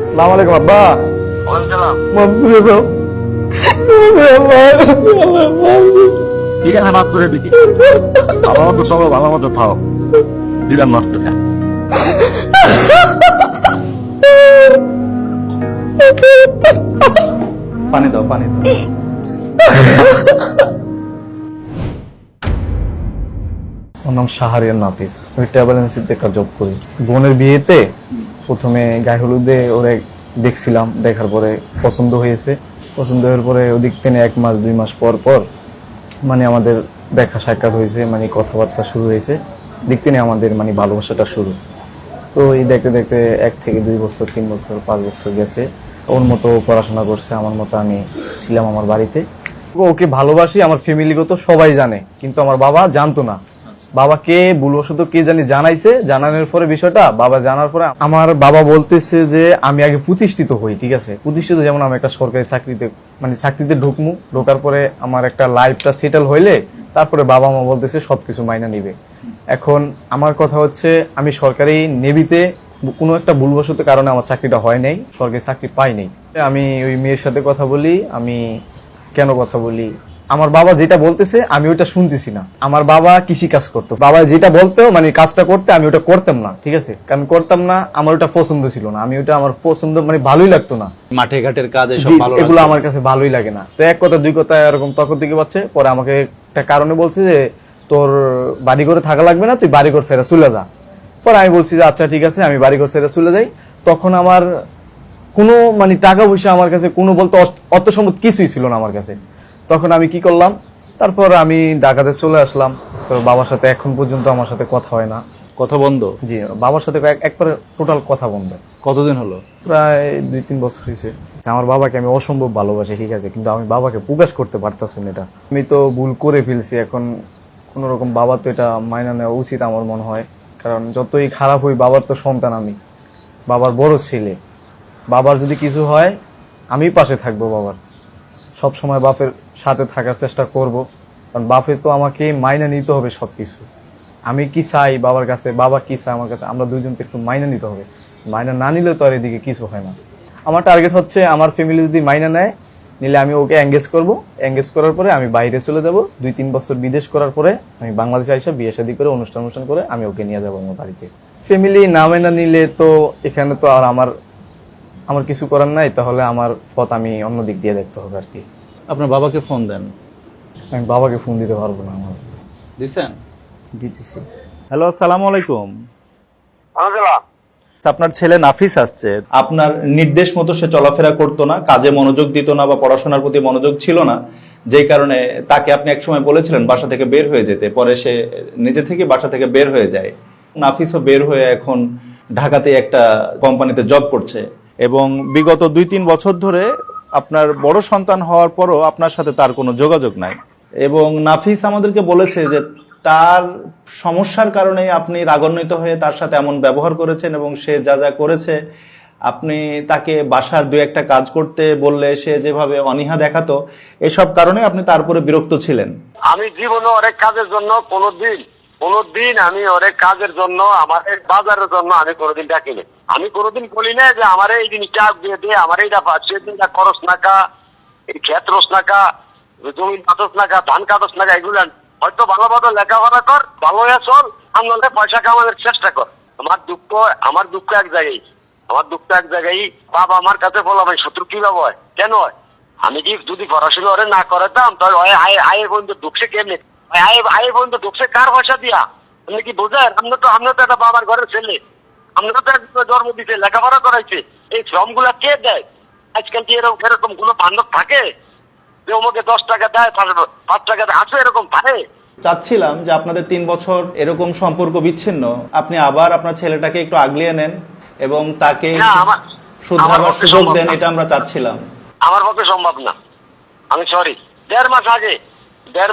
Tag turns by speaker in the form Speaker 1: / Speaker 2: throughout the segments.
Speaker 1: আসসালামু আলাইকুম আব্বা। মাফ করে দাও।
Speaker 2: ঠিক আছে, মাফ করে দিচ্ছি। ভালো মতো চলো, ভালো মতো খাও, দিলাম নষ্ট।
Speaker 1: পানি দাও, পানি দাও। ওর নাম শাহরিয়ার নাফিস। ওই ট্রাভেল এজেন্সিতে একটা জব করি। বোনের বিয়েতে প্রথমে গায়ে হলুদে ওরে দেখছিলাম, দেখার পরে পছন্দ হয়েছে। পছন্দ হওয়ার পরে ওদিক থেকে 1 মাস 2 মাস পর পর মানে আমাদের দেখা সাক্ষাৎ হয়েছে, মানে কথাবার্তা শুরু হয়েছে। দিক থেকে আমাদের মানে ভালোবাসাটা শুরু। তো এই দেখতে দেখতে 1 থেকে 2 বছর, 3 বছর, 5 বছর গেছে। ওর মতো পড়াশোনা করছে, আমার মতো আমি ছিলাম আমার বাড়িতে। ওকে ভালোবাসি, আমার ফ্যামিলিগত সবাই জানে, কিন্তু আমার বাবা জানতো না। বাবাকে ভুলবশত কে জানি জানাইছে, জানানোর পরে বিষয়টা বাবা জানার পরে আমার বাবা বলতেছে যে আমি আগে প্রতিষ্ঠিত হই, ঠিক আছে, প্রতিষ্ঠিত যেমন আমি একটা সরকারি চাকরিতে মানে চাকরিতে ঢুকমু, ঢোকার পরে আমার একটা লাইফটা সেটেল হইলে তারপরে বাবা মা বলতেছে সবকিছু মাইনা নিবে। এখন আমার কথা হচ্ছে আমি সরকারি নেভিতে কোনো একটা ভুলবশত কারণে আমার চাকরিটা হয় নাই, সরকারি চাকরি পাই নাই। আমি ওই মেয়ের সাথে কথা বলি, আমি কেন কথা বলি, আমার বাবা যেটা বলতেছে আমি ওইটা শুনতেছি না। আমার বাবা কৃষি কাজ করতো, বাবা যেটা বলতো মানে কাজটা করতে আমি ওটা করতাম না, ঠিক আছে, আমি করতাম না, আমার ওটা পছন্দ ছিল না, আমি ওটা আমার পছন্দ মানে ভালোই লাগতো না।
Speaker 3: মাঠে ঘাটের কাজ এসব
Speaker 1: জি,
Speaker 3: ভালো
Speaker 1: এগুলো
Speaker 3: লাগতো।
Speaker 1: আমার কাছে ভালোই লাগে না। তো এক কথা দুই কথা এরকম তর্ক দিকে পাচ্ছে, পরে আমাকে একটা কারণে বলছে যে তোর বাড়ি করে থাকা লাগবে না, তুই বাড়ি ঘর ছেড়ে চলে যা। পরে আমি বলছি যে আচ্ছা ঠিক আছে, আমি বাড়ি ঘর ছেড়ে চলে যাই। তখন আমার কোনো মানে টাকা পয়সা আমার কাছে কোনো বলতে অর্থ সম্পদ কিছুই ছিল না আমার কাছে। তখন আমি কি করলাম, তারপর আমি ঢাকাতে চলে আসলাম। তো বাবার সাথে এখন পর্যন্ত আমার সাথে কথা হয় না।
Speaker 3: কথা বন্ধ?
Speaker 1: জি, বাবার সাথে একবারে টোটাল কথা বন্ধ।
Speaker 3: কতদিন হলো?
Speaker 1: প্রায় 2-3 বছর হয়েছে। আমার বাবাকে আমি অসম্ভব ভালোবাসি, ঠিক আছে, কিন্তু আমি বাবাকে প্রকাশ করতে পারতাছি না। এটা আমি তো ভুল করে ফেলছি। এখন কোন রকম বাবা তো এটা মাইনা নেওয়া উচিত আমার মনে হয়, কারণ যতই খারাপ হই বাবার তো সন্তান আমি, বাবার বড় ছেলে। বাবার যদি কিছু হয় আমি পাশে থাকবো বাবার, সব সময় বাপের সাথে থাকার চেষ্টা করব, কারণ বাপের তো আমাকে মাইনা নিতে হবে সবকিছু। আমি কি চাই বাবার কাছে, বাবা কি চায় আমার কাছে, আমরা দুইজন তো একটু মাইনা নিতে হবে। মাইনা না নিলে তো আর এদিকে কিছু হয় না। আমার টার্গেট হচ্ছে আমার ফ্যামিলি যদি মাইনা নেয়, নিলে আমি ওকে এঙ্গেজ করব। এঙ্গেজ করার পরে আমি বাইরে চলে যাব, 2-3 বছর বিদেশ করার পরে আমি বাংলাদেশে আইসা বিয়ে শাদী করে অনুষ্ঠান করে আমি ওকে নিয়ে যাবো আমার বাড়িতে। ফ্যামিলি না মাইনা নিলে তো এখানে তো আর আমার কিছু করার নাই, তাহলে আমার পথ আমি অন্য দিক দিয়ে দেখতে হবে আর কি।
Speaker 3: আপনার বাবাকে ফোন দেন।
Speaker 1: আমি বাবাকে ফোন দিতে পারবো না, আমার
Speaker 3: দিছেন?
Speaker 1: দিতেছি।
Speaker 3: হ্যালো, আসসালামু আলাইকুম। আপনার ছেলে নাফিস আসছে। আপনার নির্দেশ মতো সে চলাফেরা করতো না, কাজে মনোযোগ দিত না বা পড়াশোনার প্রতি মনোযোগ ছিল না, যেই কারণে তাকে আপনি একসময় বলেছিলেন বাসা থেকে বের হয়ে যেতে। পরে সে নিজে থেকে বাসা থেকে বের হয়ে যায়। নাফিসও বের হয়ে এখন ঢাকাতে একটা কোম্পানিতে জব করছে এবং বিগত 2-3 বছর ধরে আপনার বড় সন্তান হওয়ার পরও আপনার সাথে তার কোনো যোগাযোগ নাই। এবং নাফিস আমাদেরকে বলেছে যে তার সমস্যার কারণে আপনি রাগান্বিত হয়ে তার সাথে এমন ব্যবহার করেছেন এবং সে যা যা করেছে, আপনি তাকে বাসার 2-1টা কাজ করতে বললে সে যেভাবে অনীহা দেখাতো, এসব কারণে আপনি তারপরে বিরক্ত ছিলেন।
Speaker 4: আমি জীবনে অনেক কাজের জন্য কোনোদিন আমি অনেক কাজের জন্য আমার বাজারের জন্য আমি কোনোদিন ডাকিনি। আমি কোনোদিন বলি না যে আমার এই জিনিসটা দিয়ে দিয়ে আমার এইটা সেদিনটা খরচ নাকা, এই ক্ষেত রস নাকা, জমি কাটস নাকা, ধান কাটস নাকা, এগুলো হয়তো ভালোভাবে লেখাপড়া কর, ভালো চল, আন্দোলনে পয়সা কামানোর চেষ্টা কর। আমার দুঃখ এক জায়গায় বাবা আমার কাছে বলো ভাই শত্রু কিভাবে হয়, কেন হয়? আমি কি যদি পড়াশোনা ওরে না করাতাম তাহলে আয়ের পর্যন্ত ঢুকছে কেমনি? আয়ের পর্যন্ত ঢুকছে কার পয়সা দিয়া? আপনি কি বোঝেন? আমরা তো একটা বাবার ঘরের ছেলে, আমরা তো জন্ম দিতে লেখাপড়া করাইছে, এই শ্রম গুলা কে দেয়? আজকাল কি এরকম কোনো বান্ধব থাকে যে ওমকে 10 টাকা দেয়, 5 টাকা দেয়, আছে এরকম পারে?
Speaker 3: চাচ্ছিলাম যে আপনাদের 3 বছর এরকম সম্পর্ক বিচ্ছিন্ন, আপনি আবার আপনার ছেলেটাকে একটু আগলিয়ে নেন এবং তাকে শুধরাবার সুযোগ দেন, এটা আমরা চাচ্ছিলাম।
Speaker 4: আমার পক্ষে সম্ভব না, আমি সরি। 1.5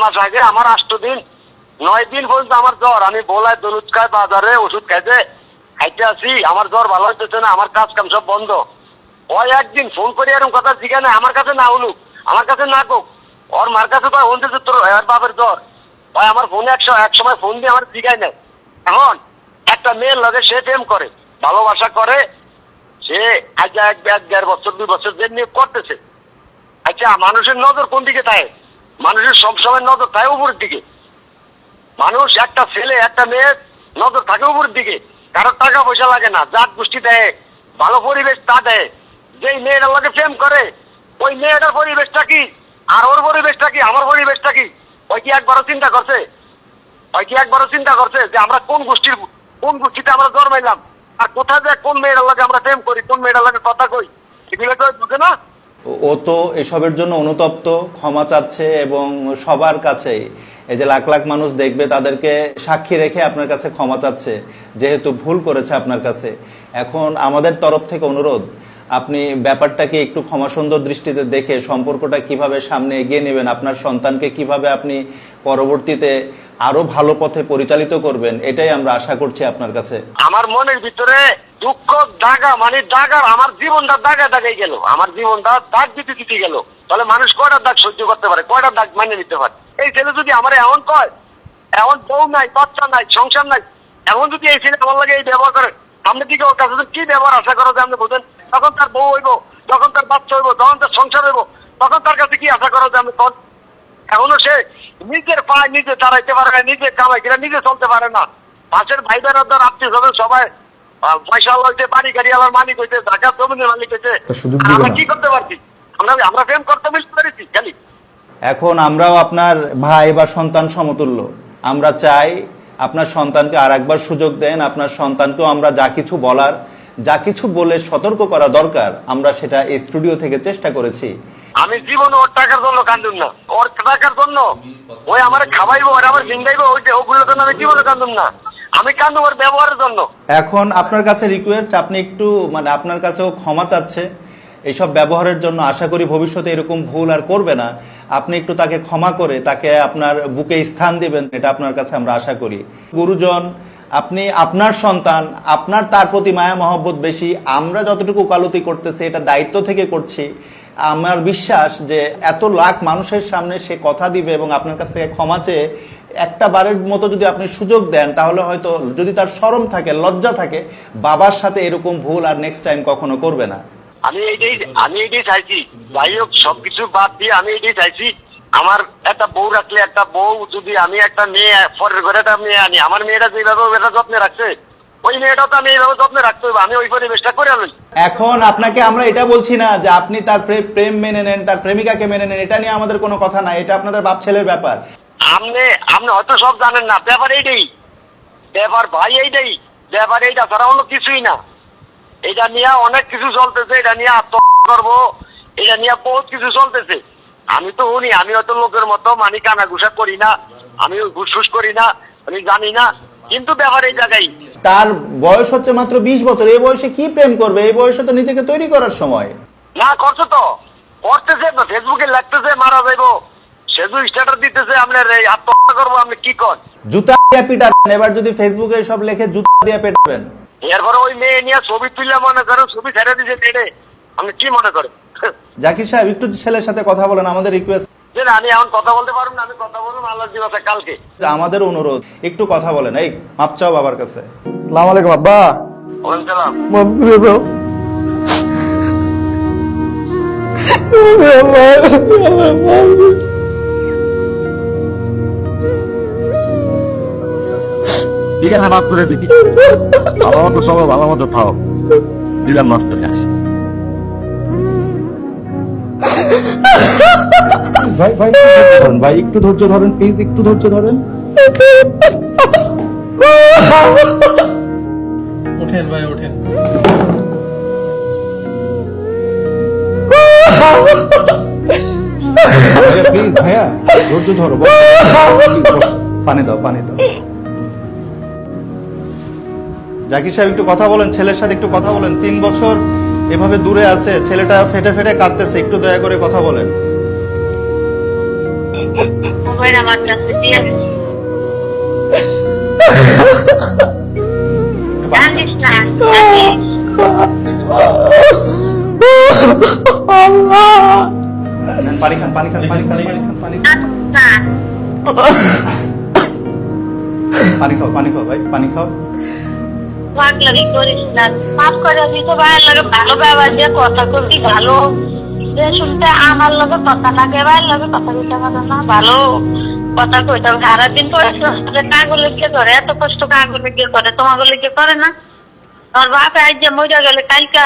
Speaker 4: মাস আগে আমার 8 দিন 9 দিন পর্যন্ত আমার জ্বর, আমি বলাই দনুৎকায় বাজারে ওষুধ খাইতে আসি, আমার জ্বর ভালো হইতেছে না, আমার কাজ কাম সব বন্ধ। ওই একদিন ফোন করে এরকম কথা জিজ্ঞাসা না, আমার কাছে না হলুক, আমার কাছে না কোক, ওর মার কাছে তো হন যে তোর বাপের জ্বর। ভাই আমার ফোনে এক সময় ফোন দিয়ে আমার জিজ্ঞাসা নেই। এখন একটা মেয়ের লগে সে প্রেম করে, ভালোবাসা করে, সে আজ 1-1.5 বছর 2 বছর যে নিয়ে করতেছে। আচ্ছা, মানুষের নজর কোন দিকে থাকে? মানুষের সবসময় নজর থাকে উপরের দিকে। মানুষ, একটা ছেলে একটা মেয়ে নজর থাকে উপরের দিকে। কারোর টাকা পয়সা লাগে না, জাত গোষ্ঠী দেয়, ভালো পরিবেশ তা দেয়। যেই মেয়েটার লোকে প্রেম করে, ওই মেয়েটার পরিবেশটা কি আর ওর পরিবেশটা কি, আমার পরিবেশটা কি, ওই কি একবারও চিন্তা করছে? ওই কি একবারও চিন্তা করছে যে আমরা কোন গোষ্ঠীতে আমরা জন্মাইলাম, আর কোথায় যে কোন মেয়েটার লোকে আমরা প্রেম করি, কোন মেয়েটার লোকে কথা কই, এগুলো তো বুঝে না।
Speaker 3: ও তো এসবের জন্য অনুতপ্ত, ক্ষমা চাচ্ছে এবং সবার কাছে এই যে লাখ লাখ মানুষ দেখবে তাদেরকে সাক্ষী রেখে আপনার কাছে ক্ষমা চাচ্ছে, যেহেতু ভুল করেছে আপনার কাছে। এখন আমাদের তরফ থেকে অনুরোধ, আপনি ব্যাপারটাকে একটু ক্ষমা সুন্দর দৃষ্টিতে দেখে সম্পর্কটা কিভাবে সামনে এগিয়ে নেবেন, আপনার সন্তানকে কিভাবে আপনি পরবর্তীতে আরো ভালো পথে পরিচালিত করবেন, এটাই আমরা আশা করছি আপনার কাছে।
Speaker 4: আমার মনের ভিতরে দুঃখ দাগা, মানে দাগার আমার জীবনটা দাগাই গেল, আমার জীবনটা দাগ দিতে গেল। তাহলে মানুষ কয়টা দাগ সহ্য করতে পারে, কয়টা দাগ মানে নিতে পারে? এই ছেলে যদি আমার এমন কয়, এমন বউ নাই, বাচ্চা নাই, সংসার নাই, এখন যদি এই ছেলে আমার লাগে এই ব্যবহার করে, সামনের দিকে ওর কাছে কি ব্যবহার আশা করো যে আপনি বোঝেন? তখন তার বউ হইব, যখন তার বাচ্চা হইব, যখন তার সংসার হইব, তখন তার কাছে কি আশা করো যে আমি কোন? এখনো সে নিজের পায়ে নিজে দাঁড়াইতে পারে না, নিজে কামাই কিনা নিজে চলতে পারে না। পাশের ভাই বেড়াদার আত্মীয় স্বজন সবাই পয়সা হইতে, বাড়ি গাড়ি আলার মালিক হইতে, ঢাকা জমিনের মালিক হইতে,
Speaker 1: তো সুযোগ দিবে
Speaker 4: আমরা
Speaker 1: না।
Speaker 4: কি করতে পারছি? আমরা প্রেম করতে মিলতে পারছি খালি।
Speaker 3: এখন আমরাও আপনার ভাই বা সন্তান সমতুল্য, আমরা চাই আপনার সন্তানকে আর একবার সুযোগ দেন। আপনার সন্তানকেও আমরা যা কিছু বলার, যা কিছু বলে সতর্ক করা দরকার, আমরা সেটা এই স্টুডিও থেকে চেষ্টা করেছি।
Speaker 4: আমি জীবনে ওর টাকার জন্য কান্দুম না, ওর টাকার জন্য ওই আমার খাওয়াইবো, ওর আমার জিন্দাইবো, ওগুলোর জন্য আমি জীবনে কান্দুম না, আমি কান্দুম ওর ব্যবহারের জন্য।
Speaker 3: এখন আপনার কাছে রিকোয়েস্ট, আপনি একটু আপনার কাছেও ক্ষমা চাচ্ছে এইসব ব্যবহারের জন্য। আশা করি ভবিষ্যতে এরকম ভুল আর করবে না। আপনি একটু তাকে ক্ষমা করে তাকে আপনার বুকে স্থান দিবেন, এটা আপনার কাছে আমরা আশা করি। গুরুজন, আপনি আপনার সন্তান, আপনার তার প্রতি মায়া মহব্বত বেশি। আমরা যতটুকু ওকালতি করতেছি এটা দায়িত্ব থেকে করছি। আমার বিশ্বাস যে এত লাখ মানুষের সামনে সে কথা দিবে এবং আপনার কাছ থেকে ক্ষমা চেয়ে একটা বারের মতো যদি আপনি সুযোগ দেন, তাহলে হয়তো যদি তার শরম থাকে, লজ্জা থাকে, বাবার সাথে এরকম ভুল আর নেক্সট টাইম কখনো করবে না।
Speaker 4: আমি এইটাই চাইছি। যাই হোক, সবকিছু বাদ দিয়ে আমি এইটাই চাইছি, আমার একটা বউ রাখলে, একটা বউ যদি আমি একটা মেয়ে পরের ঘরে একটা মেয়ে আনি, আমার মেয়েটা যেভাবে ওটা যত্নে রাখছে, ওই মেয়েটাও তো আমি এইভাবে যত্নে রাখতে হবে, আমি ওই পরিবেশটা করে আনি।
Speaker 3: এখন আপনাকে আমরা এটা বলছি না যে আপনি তার প্রেম মেনে নেন, তার প্রেমিকাকে মেনে নেন, এটা নিয়ে আমাদের কোনো কথা নাই, এটা আপনাদের বাপ ছেলের ব্যাপার।
Speaker 4: আপনি হয়তো সব জানেন না, ব্যাপার এইটাই, ব্যাপার ভাই এইটাই, ব্যাপার এইটা ছাড়া অন্য কিছুই না। এটা নিয়ে অনেক কিছু চলতেছে, এটা নিয়ে আত্মহত্যা করবো, এটা নিয়ে বহুত কিছু চলতেছে। আমি তো শুনি, আমি হয়তো লোকের মতো মানি কানা ঘুষা করি না, আমি ঘুষফুস করি না, আমি জানি না, কিন্তু ব্যাপার এই জায়গায়।
Speaker 3: তার বয়স হচ্ছে মাত্র 20 বছর, এই বয়সে কি প্রেম করবে? এই বয়সে তো নিজেকে তৈরি করার সময়।
Speaker 4: না করছে তো, করতেছে, ফেসবুকে লাগতেছে মারা যাইবো, সেজু স্ট্যাটাস দিতেছে, আপনার এই আত্মহত্যা করবো, আপনি কি কর?
Speaker 3: জুতা দিয়ে পিটাবেন, এবার যদি ফেসবুকে সব লেখে জুতা দিয়ে পেটাবেন।
Speaker 4: এরপরে ওই মেয়ে নিয়ে ছবি তুললে মনে করেন ছবি ছেড়ে দিছে মেয়ে, আপনি কি মনে করেন?
Speaker 3: জাকির সাহেব, একটু ছেলের সাথে কথা বলেন, আমাদের রিকোয়েস্ট।
Speaker 4: যে আমি এখন কথা বলতে পারবো না, আমি কথা বলবো আল্লাহ দিবসে কালকে।
Speaker 3: আমাদের অনুরোধ, একটু কথা বলেন। এই মাপ চাও বাবার কাছে।
Speaker 1: আসসালামু আলাইকুম আব্বা,
Speaker 4: ওয়ালাইকুম সালাম।
Speaker 1: মাফ করে দাও।
Speaker 2: ঠিক আছে, মাফ করে দিচ্ছি। ভালো মতো চলো, ভালো মতো খাও, দিলাম মাফ করে।
Speaker 3: ভাই ভাই ভাই একটু ধৈর্য ধরেন, প্লিজ একটু ধৈর্য ধরেন।
Speaker 5: ওঠেন ভাই, ওঠেন।
Speaker 3: প্লিজ ভাইয়া, ধৈর্য ধরো। পানি দাও, পানি দাও। জাকির সাহেব, একটু কথা বলেন, ছেলের সাথে একটু কথা বলেন। 3 বছর এভাবে দূরে আছে, ছেলেটা ফেটে ফেটে কাঁদতেছে, একটু দয়া করে কথা বলেন।
Speaker 6: মোবাইল আমার কাছে দিয়ে জানিস না, জানিস।
Speaker 3: পানি খান, পানি খান, পানি খান, পানি খান, পানি খান।
Speaker 6: না,
Speaker 3: পানি খাও, পানি খাও ভাই, পানি খাও।
Speaker 6: পাগলামি করিস না, মাফ করে দিতে ভাইয়ের লগে ভালো ব্যবহার দিয়ে কথা করবি, ভালো যে শুনতে আমার লগে কথা লাগে, ভাইয়ের লগে কথা কইতে পারে না, ভালো কথা কইতে হবে। সারাদিন পরে কাগলে গিয়ে ধরে, এত কষ্ট কাগলে গিয়ে করে, তোমাগুলো গিয়ে করে না। তোর বাপ আজ যে মরে গেলে কালকা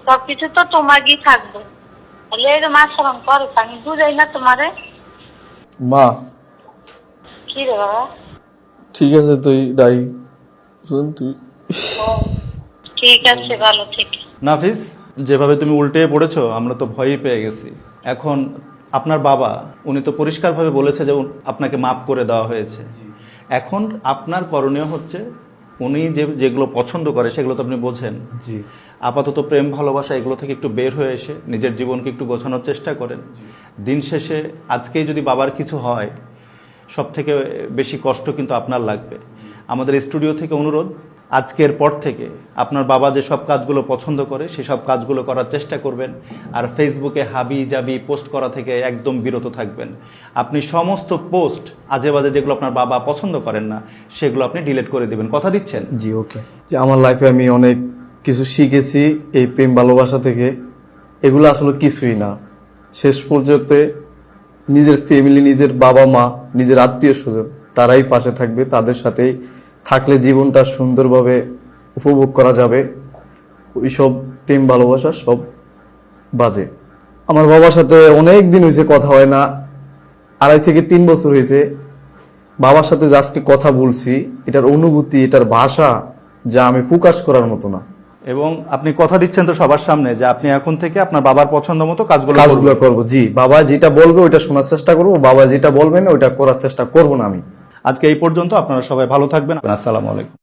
Speaker 6: সবকিছু তো তোমারই থাকবে, তাহলে এই মাছ সরম করো, আমি বুঝাই না তোমারে।
Speaker 1: মা
Speaker 6: কি রে বাবা?
Speaker 1: ঠিক আছে, তুই ডাই শুন তুই।
Speaker 6: ঠিক আছে, ভালো, ঠিক আছে।
Speaker 3: নাফিস, যেভাবে তুমি উল্টে পড়েছো আমরা তো ভয়ই পেয়ে গেছি। এখন আপনার বাবা উনি তো পরিষ্কারভাবে বলেছে যে আপনাকে মাফ করে দেওয়া হয়েছে। এখন আপনার করণীয় হচ্ছে উনি যেগুলো পছন্দ করে সেগুলো তো আপনি বোঝেন।
Speaker 1: জি।
Speaker 3: আপাতত প্রেম ভালোবাসা এগুলো থেকে একটু বের হয়ে এসে নিজের জীবনকে একটু গোছানোর চেষ্টা করেন। দিন শেষে আজকেই যদি বাবার কিছু হয় সব থেকে বেশি কষ্ট কিন্তু আপনার লাগবে। আমাদের স্টুডিও থেকে অনুরোধ, আজকের পর থেকে আপনার বাবা যে সব কাজগুলো পছন্দ করে সেসব কাজগুলো করার চেষ্টা করবেন। আর ফেসবুকে হাবি জাবি পোস্ট করা থেকে একদম বিরত থাকবেন। আপনি সমস্ত পোস্ট আজে বাজে যেগুলো আপনার বাবা পছন্দ করেন না সেগুলো আপনি ডিলিট করে দিবেন। কথা দিচ্ছেন?
Speaker 1: জি, ওকে। যে আমার লাইফে আমি অনেক কিছু শিখেছি এই প্রেম ভালোবাসা থেকে। এগুলো আসলে কিছুই না। শেষ পর্যন্ত নিজের ফ্যামিলি, নিজের বাবা মা, নিজের আত্মীয় স্বজন তারাই পাশে থাকবে। তাদের সাথেই থাকলে জীবনটা সুন্দরভাবে উপভোগ করা যাবে। ওইসব প্রেম ভালোবাসা সব বাজে। আমার বাবার সাথে অনেক দিন হয়েছে কথা হয় না, 2.5 থেকে 3 বছর হয়েছে। বাবার সাথে যে আজকে কথা বলছি, এটার অনুভূতি, এটার ভাষা যা আমি প্রকাশ করার মতো না।
Speaker 3: এবং আপনি কথা দিচ্ছেন তো সবার সামনে যে আপনি এখন থেকে আপনার বাবার পছন্দ মতো কাজগুলো
Speaker 1: করবো। জি, বাবা যেটা বলবে ওইটা শোনার চেষ্টা করবো, বাবা যেটা বলবে না ওইটা করার চেষ্টা করবো না আমি।
Speaker 3: আজকে এই পর্যন্ত। আপনারা সবাই ভালো থাকবেন। আসসালামু আলাইকুম।